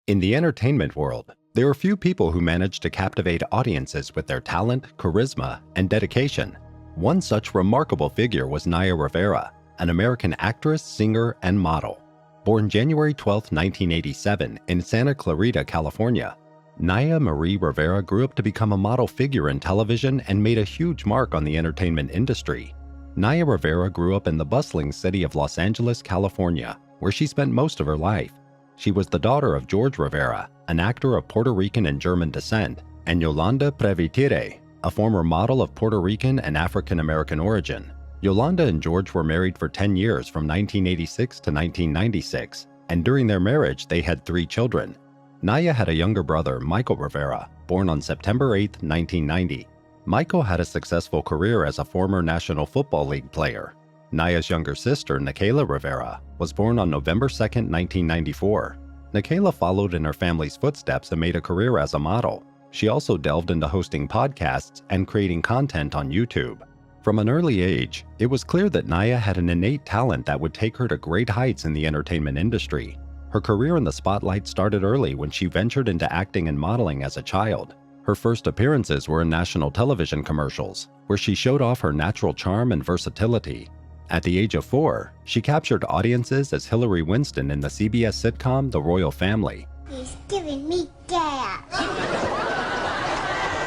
In the entertainment world, there are few people who manage to captivate audiences with their talent, charisma, and dedication. One such remarkable figure was Naya Rivera, an American actress, singer, and model. Born January 12, 1987 in Santa Clarita, California, Naya Marie Rivera grew up to become a model figure in television and made a huge mark on the entertainment industry. Naya Rivera grew up in the bustling city of Los Angeles, California, where she spent most of her life. She was the daughter of George Rivera, an actor of Puerto Rican and German descent, and Yolanda Previtire, a former model of Puerto Rican and African-American origin. Yolanda and George were married for 10 years from 1986 to 1996, and during their marriage they had 3 children. Naya had a younger brother, Michael Rivera, born on September 8, 1990. Michael had a successful career as a former National Football League player. Naya's younger sister, Naya Rivera, was born on November 2, 1994. Naya followed in her family's footsteps and made a career as a model. She also delved into hosting podcasts and creating content on YouTube. From an early age, it was clear that Naya had an innate talent that would take her to great heights in the entertainment industry. Her career in the spotlight started early when she ventured into acting and modeling as a child. Her first appearances were in national television commercials, where she showed off her natural charm and versatility. At the age of 4, she captured audiences as Hillary Winston in the CBS sitcom The Royal Family. He's giving me gas.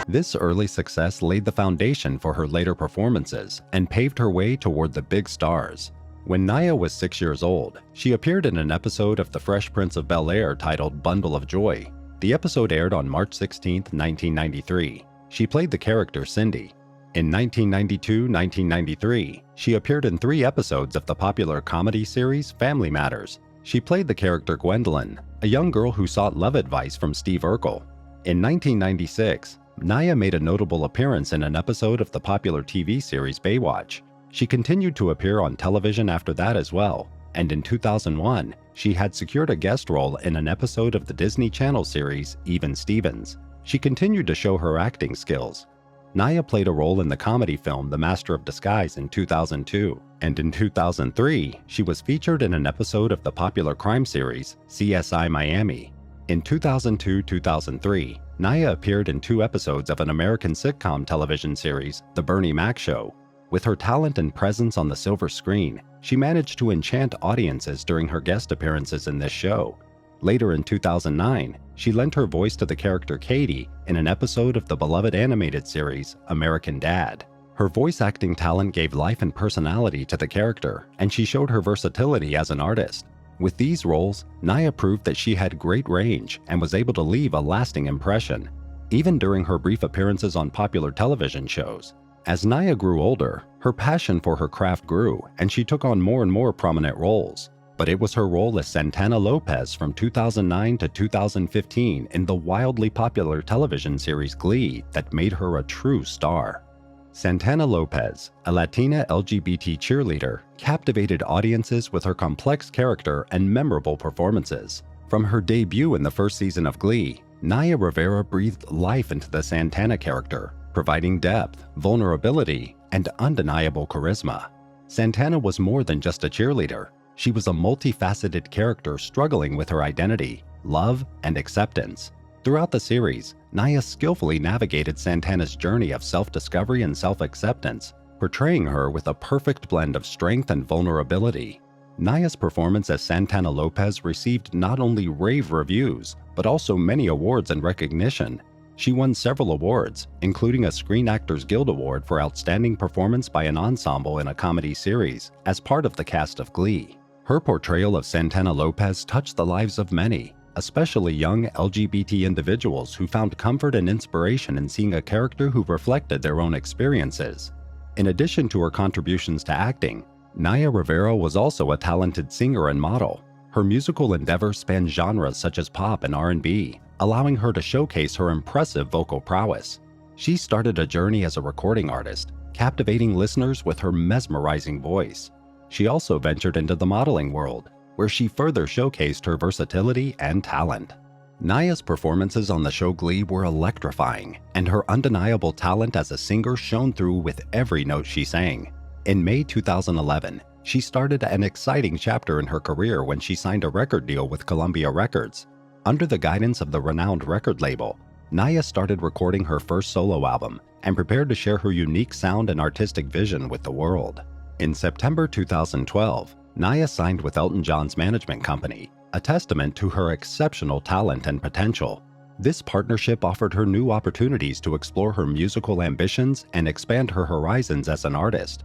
This early success laid the foundation for her later performances and paved her way toward the big stars. When Naya was 6 years old, she appeared in an episode of The Fresh Prince of Bel-Air titled Bundle of Joy. The episode aired on March 16, 1993. She played the character Cindy. In 1992-1993, she appeared in 3 episodes of the popular comedy series Family Matters. She played the character Gwendolyn, a young girl who sought love advice from Steve Urkel. In 1996, Naya made a notable appearance in an episode of the popular TV series Baywatch. She continued to appear on television after that as well, and in 2001, she had secured a guest role in an episode of the Disney Channel series Even Stevens. She continued to show her acting skills. Naya played a role in the comedy film The Master of Disguise in 2002, and in 2003, she was featured in an episode of the popular crime series CSI Miami. In 2002-2003, Naya appeared in 2 episodes of an American sitcom television series, The Bernie Mac Show. With her talent and presence on the silver screen, she managed to enchant audiences during her guest appearances in this show. Later in 2009, she lent her voice to the character Katie in an episode of the beloved animated series American Dad. Her voice acting talent gave life and personality to the character, and she showed her versatility as an artist. With these roles, Naya proved that she had great range and was able to leave a lasting impression, even during her brief appearances on popular television shows. As Naya grew older, her passion for her craft grew, and she took on more and more prominent roles. But it was her role as Santana Lopez from 2009 to 2015 in the wildly popular television series Glee that made her a true star. Santana Lopez, a Latina LGBT cheerleader, captivated audiences with her complex character and memorable performances. From her debut in the first season of Glee, Naya Rivera breathed life into the Santana character, providing depth, vulnerability, and undeniable charisma. Santana was more than just a cheerleader. She was a multifaceted character struggling with her identity, love, and acceptance. Throughout the series, Naya skillfully navigated Santana's journey of self-discovery and self-acceptance, portraying her with a perfect blend of strength and vulnerability. Naya's performance as Santana Lopez received not only rave reviews, but also many awards and recognition. She won several awards, including a Screen Actors Guild Award for Outstanding Performance by an Ensemble in a Comedy Series as part of the cast of Glee. Her portrayal of Santana Lopez touched the lives of many, especially young LGBT individuals who found comfort and inspiration in seeing a character who reflected their own experiences. In addition to her contributions to acting, Naya Rivera was also a talented singer and model. Her musical endeavors spanned genres such as pop and R&B, allowing her to showcase her impressive vocal prowess. She started a journey as a recording artist, captivating listeners with her mesmerizing voice. She also ventured into the modeling world, where she further showcased her versatility and talent. Naya's performances on the show Glee were electrifying, and her undeniable talent as a singer shone through with every note she sang. In May 2011, she started an exciting chapter in her career when she signed a record deal with Columbia Records. Under the guidance of the renowned record label, Naya started recording her first solo album and prepared to share her unique sound and artistic vision with the world. In September 2012, Naya signed with Elton John's management company, a testament to her exceptional talent and potential. This partnership offered her new opportunities to explore her musical ambitions and expand her horizons as an artist.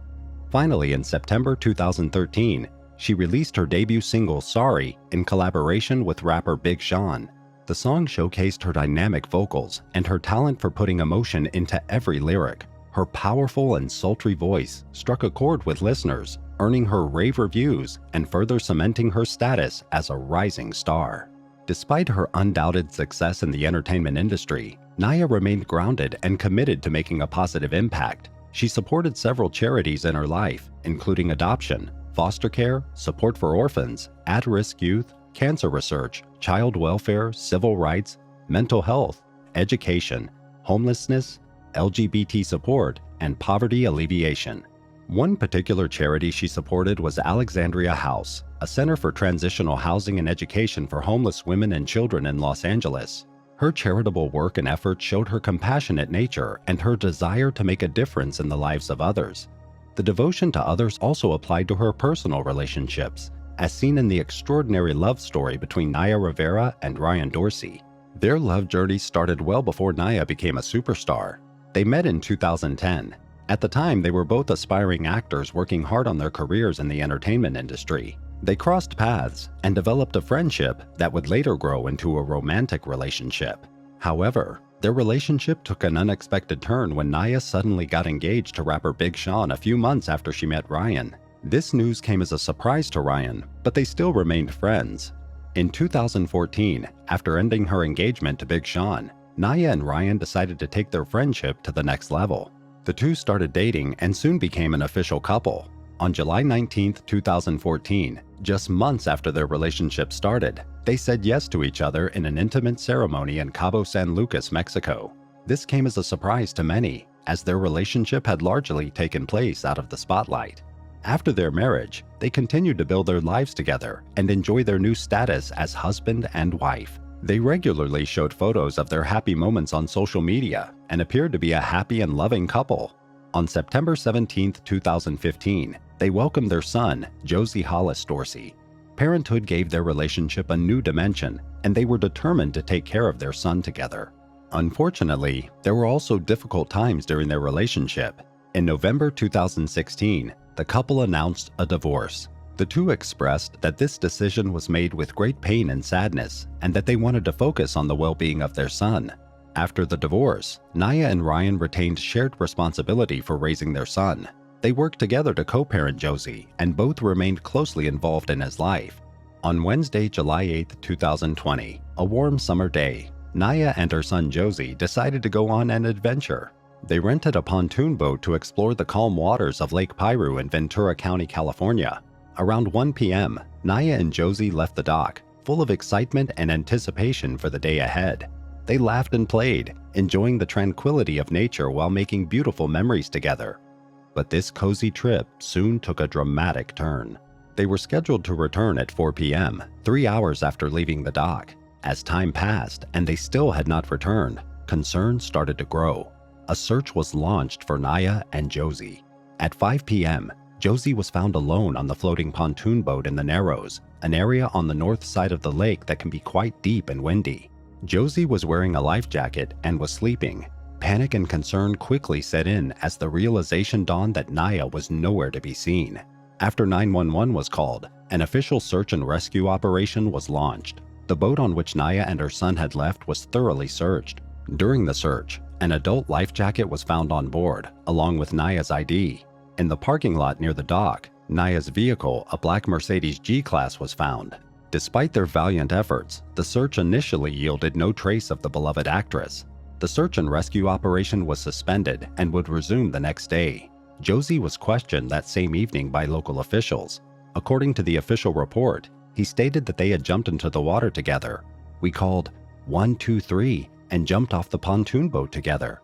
Finally, in September 2013, she released her debut single, Sorry, in collaboration with rapper Big Sean. The song showcased her dynamic vocals and her talent for putting emotion into every lyric. Her powerful and sultry voice struck a chord with listeners, earning her rave reviews and further cementing her status as a rising star. Despite her undoubted success in the entertainment industry, Naya remained grounded and committed to making a positive impact. She supported several charities in her life, including adoption, foster care, support for orphans, at-risk youth, cancer research, child welfare, civil rights, mental health, education, homelessness, LGBT support, and poverty alleviation. One particular charity she supported was Alexandria House, a center for transitional housing and education for homeless women and children in Los Angeles. Her charitable work and efforts showed her compassionate nature and her desire to make a difference in the lives of others. The devotion to others also applied to her personal relationships, as seen in the extraordinary love story between Naya Rivera and Ryan Dorsey. Their love journey started well before Naya became a superstar. They met in 2010. At the time, they were both aspiring actors working hard on their careers in the entertainment industry. They crossed paths and developed a friendship that would later grow into a romantic relationship. However, their relationship took an unexpected turn when Naya suddenly got engaged to rapper Big Sean a few months after she met Ryan. This news came as a surprise to Ryan, but they still remained friends. In 2014, after ending her engagement to Big Sean, Naya and Ryan decided to take their friendship to the next level. The two started dating and soon became an official couple. On July 19, 2014, just months after their relationship started, they said yes to each other in an intimate ceremony in Cabo San Lucas, Mexico. This came as a surprise to many, as their relationship had largely taken place out of the spotlight. After their marriage, they continued to build their lives together and enjoy their new status as husband and wife. They regularly showed photos of their happy moments on social media and appeared to be a happy and loving couple. On September 17, 2015, they welcomed their son, Josie Hollis Dorsey. Parenthood gave their relationship a new dimension, and they were determined to take care of their son together. Unfortunately, there were also difficult times during their relationship. In November 2016, the couple announced a divorce. The two expressed that this decision was made with great pain and sadness, and that they wanted to focus on the well-being of their son. After the divorce, Naya and Ryan retained shared responsibility for raising their son. They worked together to co-parent Josie, and both remained closely involved in his life. On Wednesday, July 8, 2020, a warm summer day, Naya and her son Josie decided to go on an adventure. They rented a pontoon boat to explore the calm waters of Lake Piru in Ventura County, California. Around 1 p.m., Naya and Josie left the dock, full of excitement and anticipation for the day ahead. They laughed and played, enjoying the tranquility of nature while making beautiful memories together. But this cozy trip soon took a dramatic turn. They were scheduled to return at 4 p.m., 3 hours after leaving the dock. As time passed and they still had not returned, concerns started to grow. A search was launched for Naya and Josie. At 5 p.m., Josie was found alone on the floating pontoon boat in the Narrows, an area on the north side of the lake that can be quite deep and windy. Josie was wearing a life jacket and was sleeping. Panic and concern quickly set in as the realization dawned that Naya was nowhere to be seen. After 911 was called, an official search and rescue operation was launched. The boat on which Naya and her son had left was thoroughly searched. During the search, an adult life jacket was found on board, along with Naya's ID. In the parking lot near the dock, Naya's vehicle, a black Mercedes G-Class, was found. Despite their valiant efforts, the search initially yielded no trace of the beloved actress. The search and rescue operation was suspended and would resume the next day. Josie was questioned that same evening by local officials. According to the official report, he stated that they had jumped into the water together. "We called 123 and jumped off the pontoon boat together."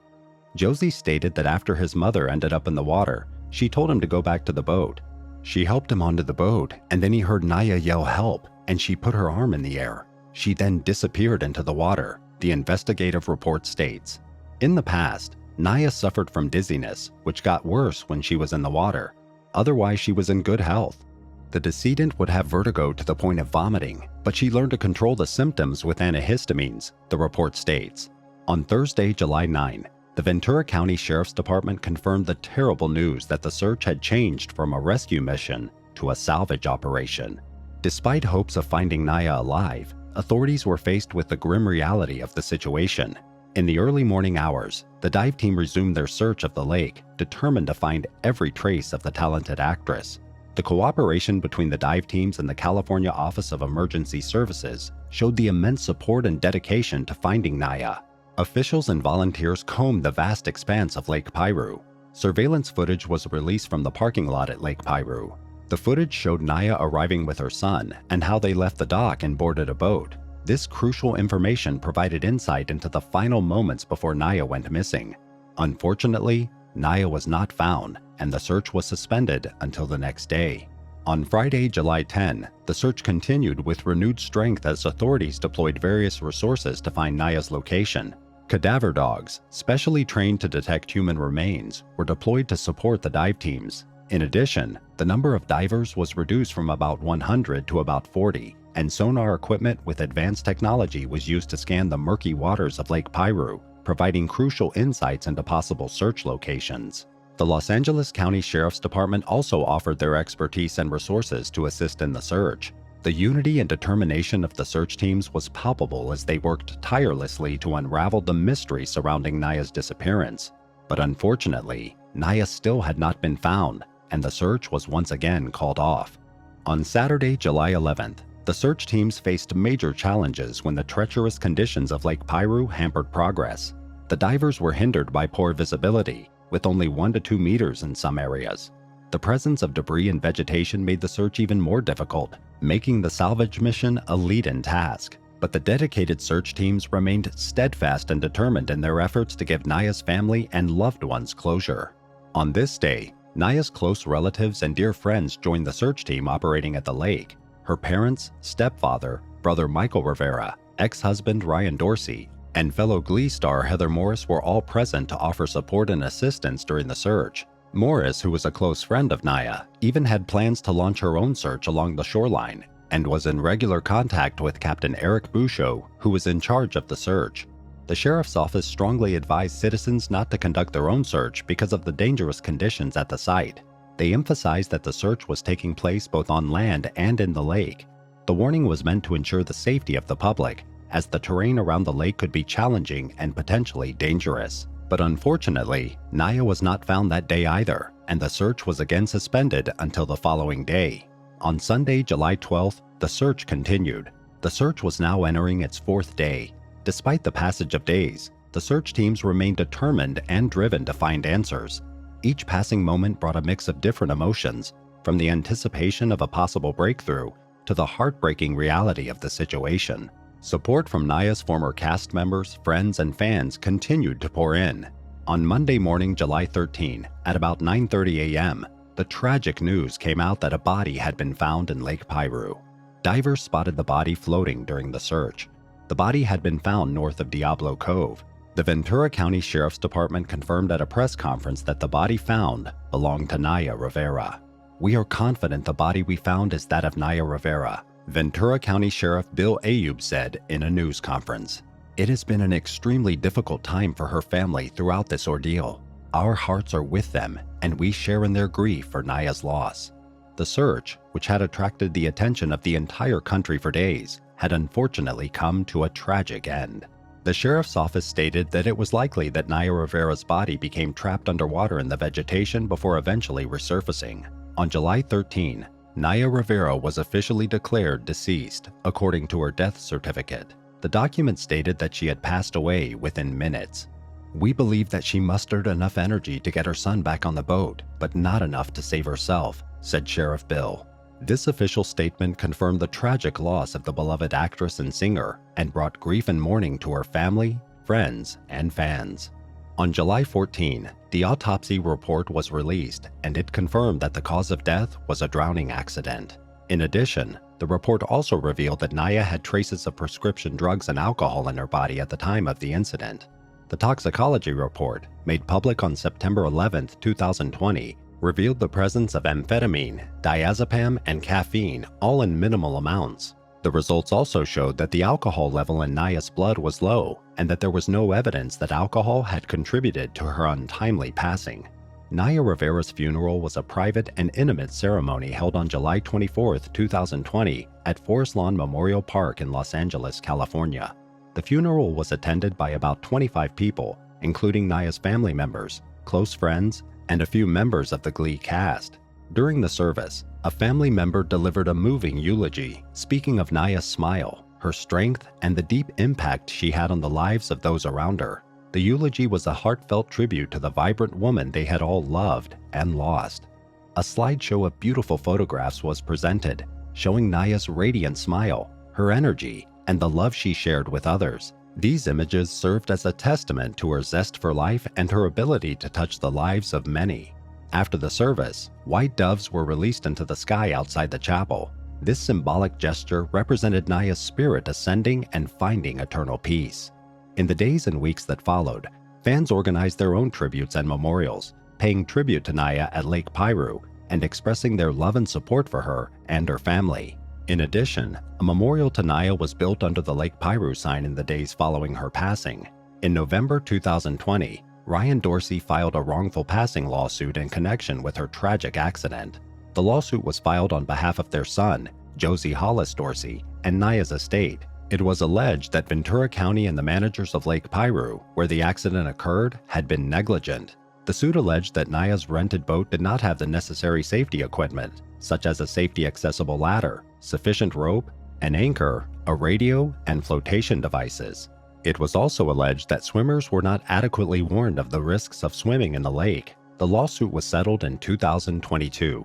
Josie stated that after his mother ended up in the water, she told him to go back to the boat. She helped him onto the boat, and then he heard Naya yell help, and she put her arm in the air. She then disappeared into the water, the investigative report states. In the past, Naya suffered from dizziness, which got worse when she was in the water. Otherwise, she was in good health. The decedent would have vertigo to the point of vomiting, but she learned to control the symptoms with antihistamines, the report states. On Thursday, July 9, the Ventura County Sheriff's Department confirmed the terrible news that the search had changed from a rescue mission to a salvage operation. Despite hopes of finding Naya alive, authorities were faced with the grim reality of the situation. In the early morning hours, the dive team resumed their search of the lake, determined to find every trace of the talented actress. The cooperation between the dive teams and the California Office of Emergency Services showed the immense support and dedication to finding Naya. Officials and volunteers combed the vast expanse of Lake Piru. Surveillance footage was released from the parking lot at Lake Piru. The footage showed Naya arriving with her son and how they left the dock and boarded a boat. This crucial information provided insight into the final moments before Naya went missing. Unfortunately, Naya was not found, and the search was suspended until the next day. On Friday, July 10, the search continued with renewed strength as authorities deployed various resources to find Naya's location. Cadaver dogs, specially trained to detect human remains, were deployed to support the dive teams. In addition, the number of divers was reduced from about 100 to about 40, and sonar equipment with advanced technology was used to scan the murky waters of Lake Piru, providing crucial insights into possible search locations. The Los Angeles County Sheriff's Department also offered their expertise and resources to assist in the search. The unity and determination of the search teams was palpable as they worked tirelessly to unravel the mystery surrounding Naya's disappearance. But unfortunately, Naya still had not been found, and the search was once again called off. On Saturday, July 11th, the search teams faced major challenges when the treacherous conditions of Lake Piru hampered progress. The divers were hindered by poor visibility, with only 1 to 2 meters in some areas. The presence of debris and vegetation made the search even more difficult, making the salvage mission a lead-in task. But the dedicated search teams remained steadfast and determined in their efforts to give Naya's family and loved ones closure. On this day, Naya's close relatives and dear friends joined the search team operating at the lake. Her parents, stepfather, brother Michael Rivera, ex-husband Ryan Dorsey, and fellow Glee star Heather Morris were all present to offer support and assistance during the search. Morris, who was a close friend of Naya, even had plans to launch her own search along the shoreline and was in regular contact with Captain Eric Bouchot, who was in charge of the search. The sheriff's office strongly advised citizens not to conduct their own search because of the dangerous conditions at the site. They emphasized that the search was taking place both on land and in the lake. The warning was meant to ensure the safety of the public, as the terrain around the lake could be challenging and potentially dangerous. But unfortunately, Naya was not found that day either, and the search was again suspended until the following day. On Sunday, July 12th, the search continued. The search was now entering its 4th day. Despite the passage of days, the search teams remained determined and driven to find answers. Each passing moment brought a mix of different emotions, from the anticipation of a possible breakthrough to the heartbreaking reality of the situation. Support from Naya's former cast members, friends, and fans continued to pour in. On Monday morning, July 13, at about 9:30 a.m., the tragic news came out that a body had been found in Lake Piru. Divers spotted the body floating during the search. The body had been found north of Diablo Cove. The Ventura County Sheriff's Department confirmed at a press conference that the body found belonged to Naya Rivera. "We are confident the body we found is that of Naya Rivera," Ventura County Sheriff Bill Ayub said in a news conference. "It has been an extremely difficult time for her family throughout this ordeal. Our hearts are with them, and we share in their grief for Naya's loss." The search, which had attracted the attention of the entire country for days, had unfortunately come to a tragic end. The sheriff's office stated that it was likely that Naya Rivera's body became trapped underwater in the vegetation before eventually resurfacing. On July 13, Naya Rivera was officially declared deceased, according to her death certificate. The document stated that she had passed away within minutes. "We believe that she mustered enough energy to get her son back on the boat, but not enough to save herself," said Sheriff Bill. This official statement confirmed the tragic loss of the beloved actress and singer and brought grief and mourning to her family, friends, and fans. On July 14, the autopsy report was released, and it confirmed that the cause of death was a drowning accident. In addition, The report also revealed that Naya had traces of prescription drugs and alcohol in her body at the time of the incident. The toxicology report, made public on September 11, 2020, revealed the presence of amphetamine, diazepam, and caffeine, all in minimal amounts. The results also showed that the alcohol level in Naya's blood was low and that there was no evidence that alcohol had contributed to her untimely passing. Naya Rivera's funeral was a private and intimate ceremony held on July 24, 2020 at Forest Lawn Memorial Park in Los Angeles, California. The funeral was attended by about 25 people, including Naya's family members, close friends, and a few members of the Glee cast. During the service, a family member delivered a moving eulogy, speaking of Naya's smile, her strength, and the deep impact she had on the lives of those around her. The eulogy was a heartfelt tribute to the vibrant woman they had all loved and lost. A slideshow of beautiful photographs was presented, showing Naya's radiant smile, her energy, and the love she shared with others. These images served as a testament to her zest for life and her ability to touch the lives of many. After the service, white doves were released into the sky outside the chapel. This symbolic gesture represented Naya's spirit ascending and finding eternal peace. In the days and weeks that followed, fans organized their own tributes and memorials, paying tribute to Naya at Lake Piru and expressing their love and support for her and her family. In addition, a memorial to Naya was built under the Lake Piru sign in the days following her passing. In November 2020, Ryan Dorsey filed a wrongful passing lawsuit in connection with her tragic accident. The lawsuit was filed on behalf of their son, Josie Hollis Dorsey, and Naya's estate. It was alleged that Ventura County and the managers of Lake Piru, where the accident occurred, had been negligent. The suit alleged that Naya's rented boat did not have the necessary safety equipment, such as a safety-accessible ladder, sufficient rope, an anchor, a radio, and flotation devices. It was also alleged that swimmers were not adequately warned of the risks of swimming in the lake. The lawsuit was settled in 2022.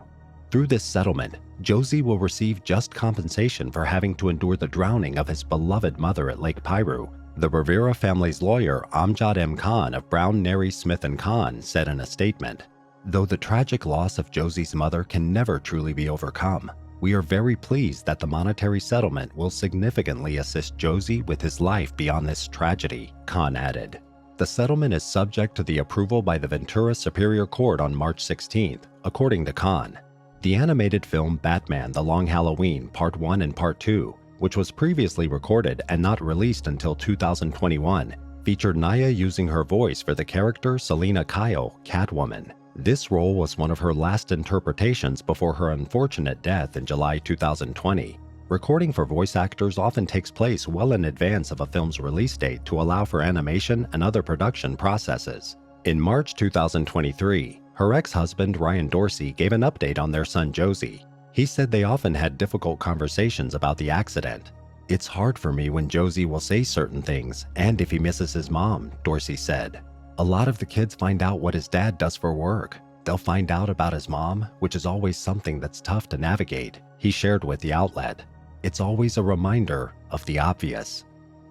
Through this settlement, Josie will receive just compensation for having to endure the drowning of his beloved mother at Lake Piru. The Rivera family's lawyer, Amjad M. Khan of Brown, Neri, Smith & Khan, said in a statement, "Though the tragic loss of Josie's mother can never truly be overcome, we are very pleased that the monetary settlement will significantly assist Josie with his life beyond this tragedy," Khan added. The settlement is subject to the approval by the Ventura Superior Court on March 16th, according to Khan. The animated film Batman: The Long Halloween Part 1 and Part 2, which was previously recorded and not released until 2021, featured Naya using her voice for the character Selina Kyle, Catwoman. This role was one of her last interpretations before her unfortunate death in July 2020. Recording for voice actors often takes place well in advance of a film's release date to allow for animation and other production processes. In March 2023, her ex-husband Ryan Dorsey gave an update on their son Josie. He said they often had difficult conversations about the accident. "It's hard for me when Josie will say certain things, and if he misses his mom," Dorsey said. "A lot of the kids find out what his dad does for work. They'll find out about his mom, which is always something that's tough to navigate," he shared with the outlet. "It's always a reminder of the obvious."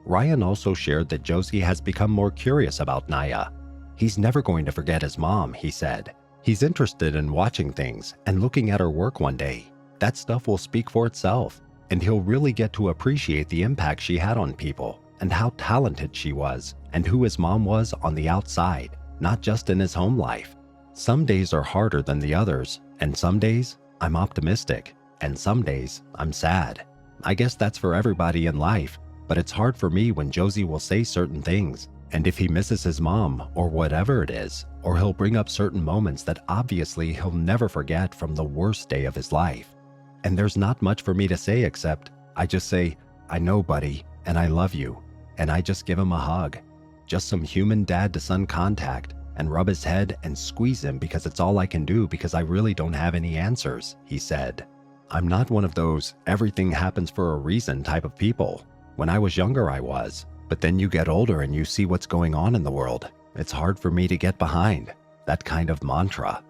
Ryan also shared that Josie has become more curious about Naya. "He's never going to forget his mom," he said. "He's interested in watching things and looking at her work one day. That stuff will speak for itself, and he'll really get to appreciate the impact she had on people and how talented she was and who his mom was on the outside, not just in his home life. Some days are harder than the others, and some days I'm optimistic, and some days I'm sad. I guess that's for everybody in life, but it's hard for me when Josie will say certain things, and if he misses his mom or whatever it is, or he'll bring up certain moments that obviously he'll never forget from the worst day of his life. And there's not much for me to say except, I just say, 'I know, buddy, and I love you,' and I just give him a hug. Just some human dad-to-son contact, and rub his head and squeeze him because it's all I can do because I really don't have any answers," he said. "I'm not one of those everything happens for a reason type of people. When I was younger I was, but then you get older and you see what's going on in the world. It's hard for me to get behind that kind of mantra."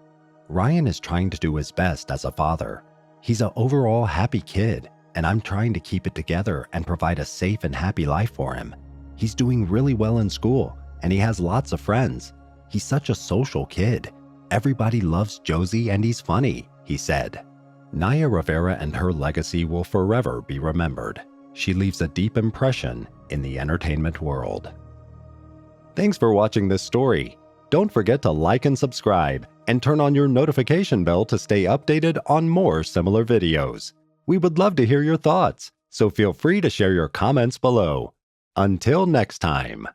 Ryan is trying to do his best as a father. He's an overall happy kid, and I'm trying to keep it together and provide a safe and happy life for him. He's doing really well in school, and he has lots of friends. He's such a social kid. Everybody loves Josie and he's funny, he said. Naya Rivera and her legacy will forever be remembered. She leaves a deep impression in the entertainment world. Thanks for watching this story. Don't forget to like and subscribe, and turn on your notification bell to stay updated on more similar videos. We would love to hear your thoughts, so feel free to share your comments below. Until next time.